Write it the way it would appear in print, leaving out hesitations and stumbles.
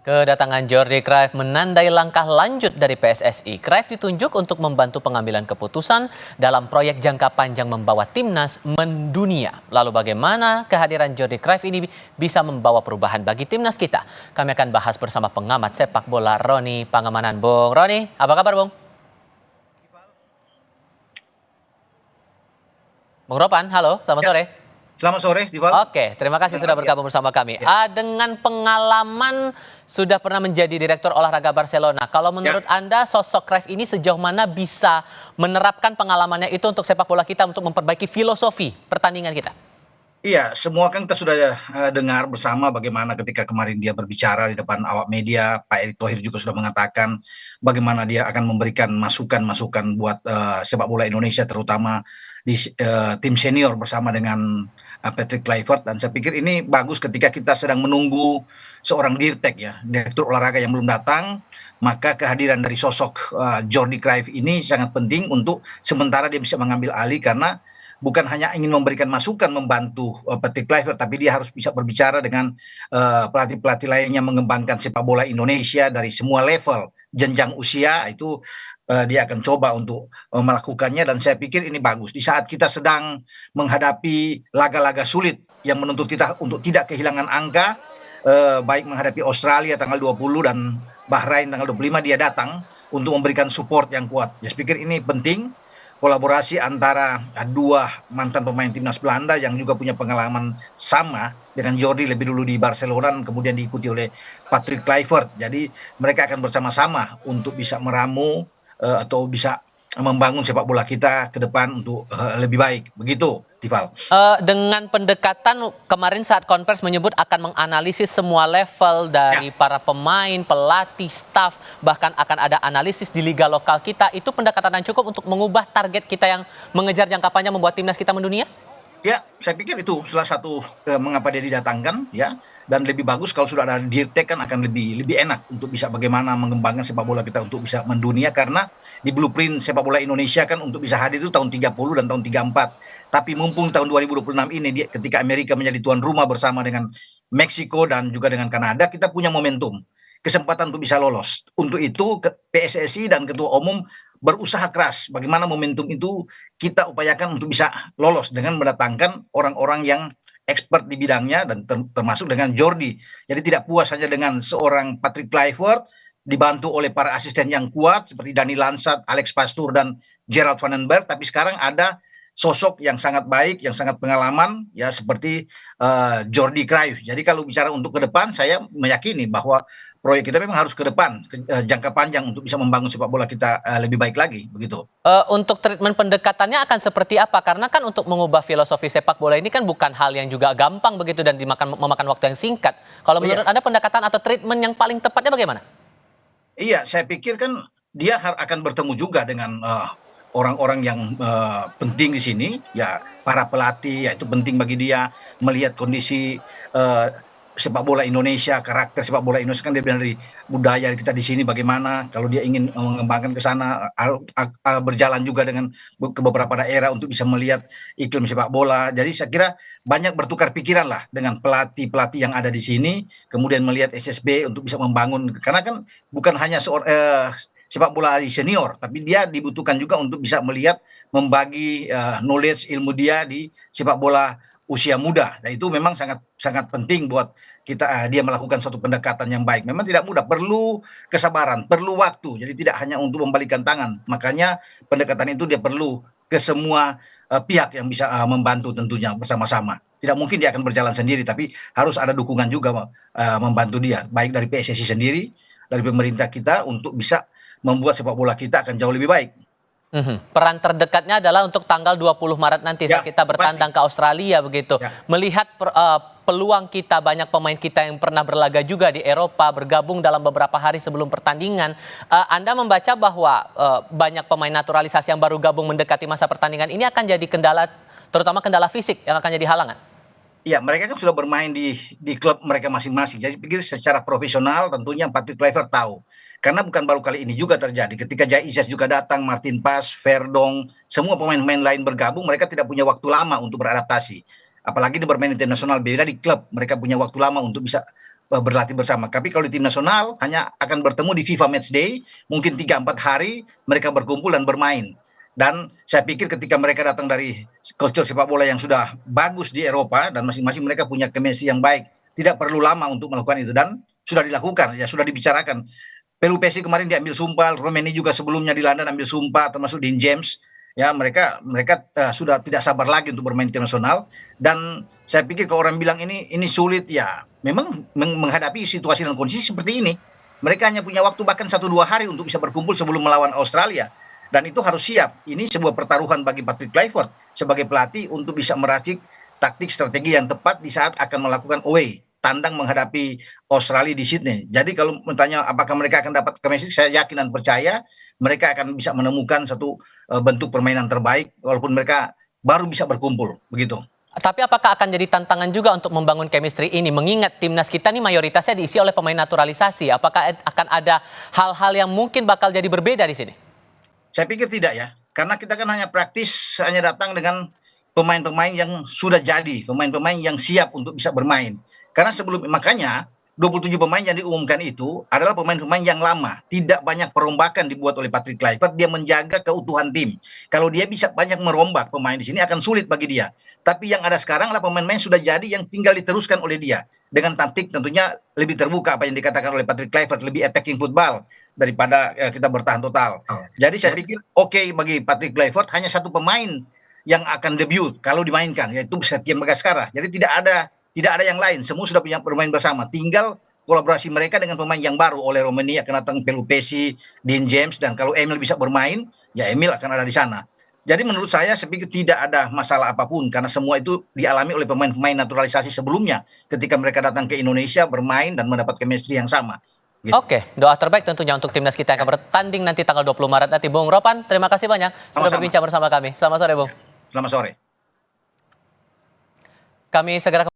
Kedatangan Jordi Cruyff menandai langkah lanjut dari PSSI. Cruyff ditunjuk untuk membantu pengambilan keputusan dalam proyek jangka panjang membawa timnas mendunia. Lalu bagaimana kehadiran Jordi Cruyff ini bisa membawa perubahan bagi timnas kita? Kami akan bahas bersama pengamat sepak bola Roni Pangemanan. Bung Roni, apa kabar Bung? Bung Ropan, halo, selamat Ya, sore. selamat sore, Dival. Oke, terima kasih sudah bergabung bersama kami. Dengan pengalaman sudah pernah menjadi direktur olahraga Barcelona, kalau menurut Anda sosok Cruyff ini sejauh mana bisa menerapkan pengalamannya itu untuk sepak bola kita untuk memperbaiki filosofi pertandingan kita? Iya, semua kan kita sudah dengar bersama bagaimana ketika kemarin dia berbicara di depan awak media, Pak Erick Thohir juga sudah mengatakan bagaimana dia akan memberikan masukan-masukan buat sepak bola Indonesia, terutama di tim senior bersama dengan Patrick Kluivert. Dan saya pikir ini bagus ketika kita sedang menunggu seorang dirtek ya, direktur olahraga yang belum datang, maka kehadiran dari sosok Jordi Cruyff ini sangat penting untuk sementara dia bisa mengambil alih karena bukan hanya ingin memberikan masukan membantu Patrick Kluivert, tapi dia harus bisa berbicara dengan pelatih-pelatih lainnya mengembangkan sepak bola Indonesia dari semua level jenjang usia itu. Dia akan coba untuk melakukannya dan saya pikir ini bagus di saat kita sedang menghadapi laga-laga sulit yang menuntut kita untuk tidak kehilangan angka, baik menghadapi Australia tanggal 20 dan Bahrain tanggal 25 dia datang untuk memberikan support yang kuat. Saya pikir ini penting kolaborasi antara dua mantan pemain timnas Belanda yang juga punya pengalaman sama dengan Jordi lebih dulu di Barcelona dan kemudian diikuti oleh Patrick Kluivert. Jadi mereka akan bersama-sama untuk bisa meramu atau bisa membangun sepak bola kita ke depan untuk lebih baik. Begitu, Tival. Dengan pendekatan kemarin saat konvers menyebut akan menganalisis semua level dari para pemain, pelatih, staf, bahkan akan ada analisis di liga lokal kita. Itu pendekatan yang cukup untuk mengubah target kita yang mengejar jangka panjang membuat timnas kita mendunia? Ya, saya pikir itu salah satu mengapa dia didatangkan ya. Dan lebih bagus kalau sudah ada dirtek kan akan lebih enak untuk bisa bagaimana mengembangkan sepak bola kita untuk bisa mendunia karena di blueprint sepak bola Indonesia kan untuk bisa hadir itu tahun 30 dan tahun 34. Tapi mumpung tahun 2026 ini ketika Amerika menjadi tuan rumah bersama dengan Meksiko dan juga dengan Kanada, kita punya momentum, kesempatan untuk bisa lolos. Untuk itu PSSI dan Ketua Umum berusaha keras bagaimana momentum itu kita upayakan untuk bisa lolos dengan mendatangkan orang-orang yang expert di bidangnya dan termasuk dengan Jordi. Jadi tidak puas hanya dengan seorang Patrick Kluivert dibantu oleh para asisten yang kuat seperti Dani Lansat, Alex Pastur dan Gerald Vandenberg, tapi sekarang ada sosok yang sangat baik, yang sangat pengalaman ya seperti Jordi Cruyff. Jadi kalau bicara untuk ke depan, saya meyakini bahwa proyek kita memang harus ke depan, jangka panjang untuk bisa membangun sepak bola kita lebih baik lagi, begitu. Untuk treatment pendekatannya akan seperti apa? Karena kan untuk mengubah filosofi sepak bola ini kan bukan hal yang juga gampang begitu dan memakan waktu yang singkat. Kalau menurut Anda pendekatan atau treatment yang paling tepatnya bagaimana? Iya, saya pikir kan dia akan bertemu juga dengan orang-orang yang penting di sini, ya para pelatih, ya itu penting bagi dia melihat kondisi sepak bola Indonesia, karakter sepak bola Indonesia kan dia bilang dari budaya kita di sini bagaimana. Kalau dia ingin mengembangkan ke sana, berjalan juga dengan ke beberapa daerah untuk bisa melihat iklim sepak bola. Jadi saya kira banyak bertukar pikiran lah dengan pelatih-pelatih yang ada di sini, kemudian melihat SSB untuk bisa membangun. Karena kan bukan hanya sepak bola di senior, tapi dia dibutuhkan juga untuk bisa melihat membagi knowledge ilmu dia di sepak bola usia muda. Nah itu memang sangat sangat penting buat kita dia melakukan suatu pendekatan yang baik. Memang tidak mudah, perlu kesabaran, perlu waktu. Jadi tidak hanya untuk membalikan tangan. Makanya pendekatan itu dia perlu ke semua pihak yang bisa membantu tentunya bersama-sama. Tidak mungkin dia akan berjalan sendiri, tapi harus ada dukungan juga membantu dia, baik dari PSSI sendiri, dari pemerintah kita untuk bisa membuat sepak bola kita akan jauh lebih baik. Peran terdekatnya adalah untuk tanggal 20 Maret nanti saat kita bertandang ke Australia begitu. Melihat peluang kita, banyak pemain kita yang pernah berlaga juga di Eropa bergabung dalam beberapa hari sebelum pertandingan. Anda membaca bahwa banyak pemain naturalisasi yang baru gabung mendekati masa pertandingan ini akan jadi kendala, terutama kendala fisik yang akan jadi halangan. Ya, mereka kan sudah bermain di klub mereka masing-masing. Jadi pikir secara profesional tentunya Patrick Kluivert tahu. Karena bukan baru kali ini juga terjadi. Ketika Jai Isyas juga datang, Martin Pas, Verdong, semua pemain-pemain lain bergabung, mereka tidak punya waktu lama untuk beradaptasi. Apalagi di bermain internasional, beda di klub. Mereka punya waktu lama untuk bisa berlatih bersama. Tapi kalau di tim nasional hanya akan bertemu di FIFA Matchday, mungkin 3-4 hari mereka berkumpul dan bermain. Dan saya pikir ketika mereka datang dari culture sepak bola yang sudah bagus di Eropa dan masing-masing mereka punya chemistry yang baik, tidak perlu lama untuk melakukan itu dan sudah dilakukan, ya sudah dibicarakan. Pelupesi kemarin diambil sumpah, Romeni juga sebelumnya di London ambil sumpah, termasuk Dean James. Ya mereka sudah tidak sabar lagi untuk bermain internasional dan saya pikir kalau orang bilang ini sulit, ya memang menghadapi situasi dan kondisi seperti ini mereka hanya punya waktu bahkan 1-2 hari untuk bisa berkumpul sebelum melawan Australia dan itu harus siap. Ini sebuah pertaruhan bagi Patrick Kluivert sebagai pelatih untuk bisa meracik taktik strategi yang tepat di saat akan melakukan away tandang menghadapi Australia di Sydney. Jadi kalau bertanya apakah mereka akan dapat chemistry, saya yakin dan percaya mereka akan bisa menemukan satu bentuk permainan terbaik walaupun mereka baru bisa berkumpul begitu. Tapi apakah akan jadi tantangan juga untuk membangun chemistry ini? Mengingat timnas kita ini mayoritasnya diisi oleh pemain naturalisasi. Apakah akan ada hal-hal yang mungkin bakal jadi berbeda di sini? Saya pikir tidak ya. Karena kita kan hanya praktis, hanya datang dengan pemain-pemain yang sudah jadi, pemain-pemain yang siap untuk bisa bermain. Karena makanya 27 pemain yang diumumkan itu adalah pemain-pemain yang lama. Tidak banyak perombakan dibuat oleh Patrick Kluivert, dia menjaga keutuhan tim. Kalau dia bisa banyak merombak pemain di sini akan sulit bagi dia. Tapi yang ada sekarang adalah pemain-pemain sudah jadi yang tinggal diteruskan oleh dia. Dengan taktik tentunya lebih terbuka apa yang dikatakan oleh Patrick Kluivert, lebih attacking football daripada kita bertahan total. Jadi saya pikir oke bagi Patrick Kluivert hanya satu pemain yang akan debut kalau dimainkan, yaitu Setien Bagaskara. Jadi tidak ada yang lain, semua sudah punya bermain bersama. Tinggal kolaborasi mereka dengan pemain yang baru. Oleh Romeni akan datang Pelupesi, Dean James, dan kalau Emil bisa bermain, ya Emil akan ada di sana. Jadi menurut saya pikir tidak ada masalah apapun karena semua itu dialami oleh pemain-pemain naturalisasi sebelumnya ketika mereka datang ke Indonesia bermain dan mendapat chemistry yang sama. Gitu. Oke, doa terbaik tentunya untuk timnas kita yang akan bertanding nanti tanggal 20 Maret nanti. Bung Ropan, terima kasih banyak sudah berbincang bersama kami. Selamat sore, Bung. Selamat sore. Kami segera